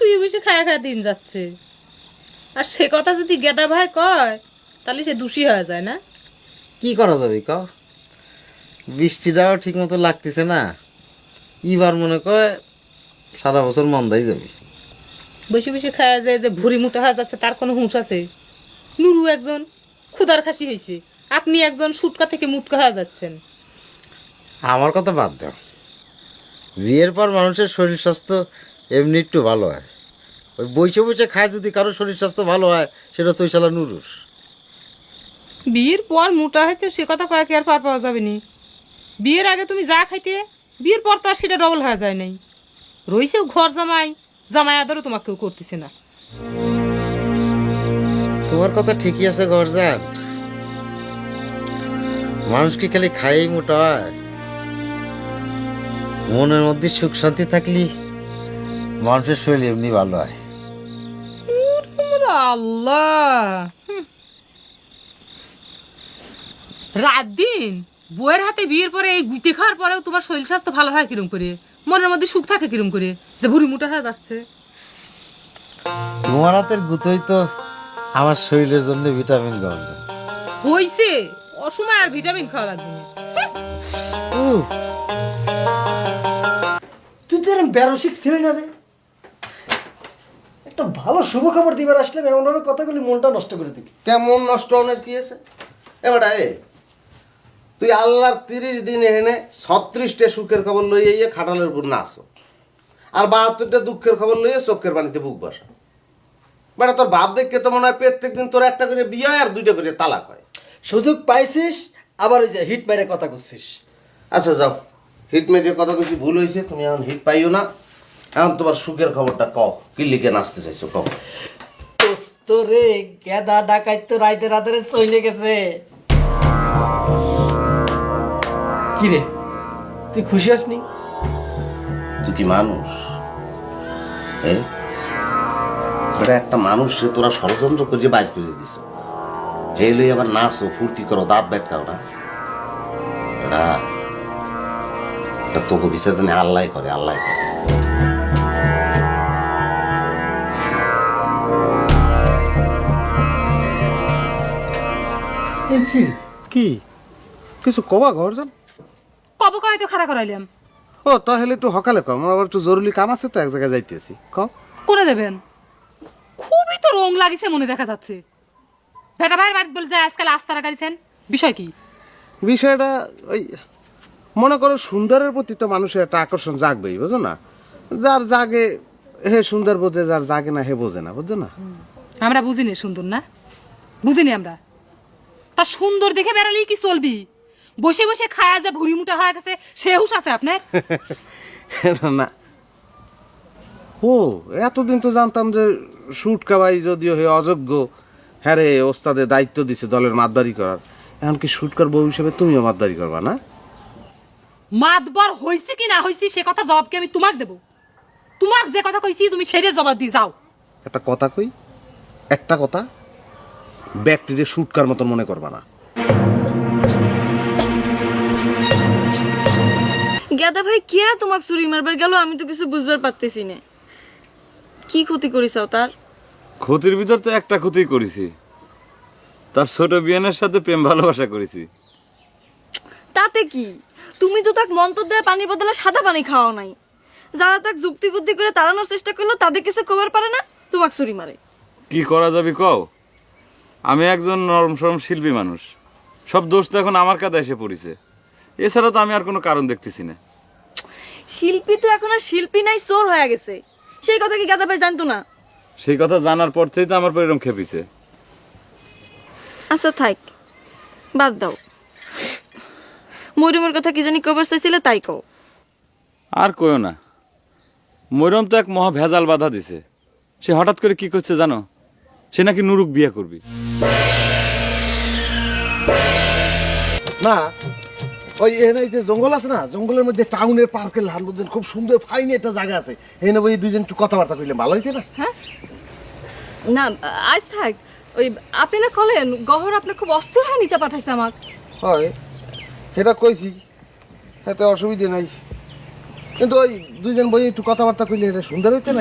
শুয়ে বসে খায়া খায়া দিন যাচ্ছে। আর সে কথা যদি গেদা ভাই কয় তাহলে সে দোষী হয়ে যায় না? কি করা যাবে ক? বৃষ্টিটাও ঠিক মতো লাগতেছে না, এবার মনে কয় সারা বছর মন্দাই যাবে। বসে বসে খায়া যায় যে ভুড়ি মোটা হয়ে যাচ্ছে তার কোনো হুঁশ আছে? নুরু একজন ক্ষুধার খাসি হয়েছে, আপনি একজন সুটকা থেকে মুটকা হয়ে যাচ্ছেন। আমার কথা বাদ দাও, বিয়ের পর মানুষের শরীর স্বাস্থ্য এমনি একটু ভালো হয়। ওই বসে বসে খায় যদি কারো শরীর স্বাস্থ্য ভালো হয় সেটা চৈশালা নুরুর। বিয়ের পর মোটা হয়েছে সে কথা কয়েক আর পার পাওয়া যাবে নি। বিয়ের আগে তুমি যা খাইতে বিয়ের পর তো আর সেটা ডবল হয়ে যায় নাই। রইছেও ঘর জামাই, জামাই আদরও তোমাকে কেউ করতেছে না। তোমার কথা ঠিকই আছে গরজান, মানুষ কি খালি খাইয়েই মোটা হয়? মনের মধ্যে সুখ শান্তি থাকলে মানুষের শরীর এমনি ভালো হয়। আল্লাহ, রাত দিন বউয়ের হাতে বিয়ের পরে এই গুইতে খাওয়ার পরেও তোমার শরীর স্বাস্থ্য ভালো হয় কিরম করে? মনের মধ্যে সুখ থাকে কিরম করে যে ভুড়ি মোটা হয়ে যাচ্ছে? তোমার হাতের গুতোই তো আমার শরীরের জন্য ভিটামিন গরজান। হইছে, অসময় আর ভিটামিন খাওয়া লাগবে না। তুই তো এরকম বেরসিক ছিলি না রে। একটা ভালো শুভ খবর দিবার আসলাম, এমন ভাবে কথাগুলি মনটা নষ্ট করে দিবি। কেমন নষ্ট হনের কি আছে? এবারে তুই আল্লাহর 30 দিন এনে 36টা সুখের খবর লইয়ে ইয়ে খাটালের উপর নাচো, আর 72টা দুঃখের খবর লইয়ে চোখের পানিতে বুক বসা। বেটা তোর বাপ দেখকে তো মনে হয় প্রত্যেক দিন তোর একটা করে বিয়ে হয় আর 2টা করে তালাক হয়। সুযোগ পাইছিস আবার ওই যে হিট মেরে কথা করছিস। আচ্ছা যাও, হিট মেরে কথা কিছু ভুল হয়েছে, তুমি এখন হিট পাইও না। এখন তোমার সুখের খবরটা কও, কি লিখে নাচতে চাইছো কও। দোস্ত রে, গেদা ডাকাইত তো রাইতে রাতে চলে গেছে। কি রে, তুই খুশি হসনি? তুই কি মানুষ? এটা একটা মানুষ তোরা ষড়যন্ত্র করে বাইর করে দিছ। হেলে আবার নাচো, ফুর্তি করো, দাঁত ব্যাটকাও না। এটা তোকে বিসর্জন আল্লাহ করে, আল্লাহ করে। কি কিছু কবা গরজান? কবে কয় তো খাড়া করাইলাম। ও তাহলে একটু সকালে কম, আমার আবার একটু জরুরি কাম আছে তো, এক জায়গায় যাইতেছি। কম করে দেবেন? খুবই তো রং লাগিছে মনে দেখা যাচ্ছে। বেটা ভাইয়ের বাড়ি বলে যায় আজকাল আস্তারা গাড়িছেন, বিষয় কি? বিষয়টা ওই মনে করো সুন্দরের প্রতি তো মানুষের একটা আকর্ষণ জাগবেই, বুঝো না? যার জাগে হে সুন্দর বোঝে, যার জাগে না হে বোঝে না, বুঝছো না? আমরা বুঝিনি সুন্দর না, বুঝিনি আমরা। তা সুন্দর দেখে বেড়ালেই কি চলবি? বসে বসে খায়া যে ভুড়ি মুটা হয়ে গেছে সে হুঁশ আছে আপনার? না, ও এতদিন তো জানতাম যে সুটকা ভাই যদিও হে অযোগ্য, হ্যাঁ রে ওস্তাদের দায়িত্ব দিছে দলের মাতদারি করার, এমনকি সুটকার বউ হিসেবে তুমিও মাতদারি করবা না? মাতবার হইছে কি না হইছে সে কথা জবাব কি আমি তোমাক দেব? তোমাক যে কথা কইছি তুমি সেটা জবাব দিয়ে যাও। একটা কথা কই, একটা কথা, ব্যক্তিদের সুটকার মতন মনে করবা না। গেদা ভাই কে তোমাকে চুরি মারবার গেল? আমি তো কিছু বুঝবার পারতেছি না। কি ক্ষতি করিসাও তার? ক্ষতির ভিতর তো একটা ক্ষতি করেছি, তার ছোট বিয়ানের সাথে প্রেম ভালোবাসা করেছি। তাতে কি? তুমি তো তাক মন্তর দেয়া পানির বদলে সাদা পানি খাওয়া নাই। যারা তাক যুক্তি বুদ্ধি করে তাড়ানোর চেষ্টা করলো তাদের কিছু খবর পারে না, তোমাকে চুরি মারে। কি করা যাবে কও? আমি একজন নরম সরম শিল্পী মানুষ, সব দোষ তো এখন আমার কাছে এসে পড়েছে। এছাড়া তো আমি আর কোনো কারণ দেখতেছি না। শিল্পী তো এখন আর শিল্পী নাই, চোর হয়ে গেছে। সেই কথা কি গেদা ভাই জানতো না? সেই কথা জানার পর থেকেই তো আমার পরিরম খেপিছে। আচ্ছা থাক, বাদ দাও। মরিয়মের কথা কি জানি কবার চাইছিলে তাই কও। আর কইও না, মরিয়ম তো এক মহা ভেজাল বাধা দিছে। সে হঠাৎ করে কি করছে জানো? সে নাকি নুরুক বিয়ে করবি। না ওই এখানে যে জঙ্গল আছে না, জঙ্গলের মধ্যে টাউনের পার্কের লাল মধ্যে খুব সুন্দর ফাইন একটা জায়গা আছে, এখানে ওই দুইজন একটু কথাবার্তা কইলে ভালো হইতে না? হ্যাঁ না আজ থাক, ওই আপনি না কলেন গহর আপনি খুব অস্থির হয়ে নিতে পাঠাইছে আমাকে। হয় সেটা কইছি, এতে অসুবিধে নাই, কিন্তু ওই দুইজন বই একটু কথাবার্তা কইলে এটা সুন্দর হইতে না?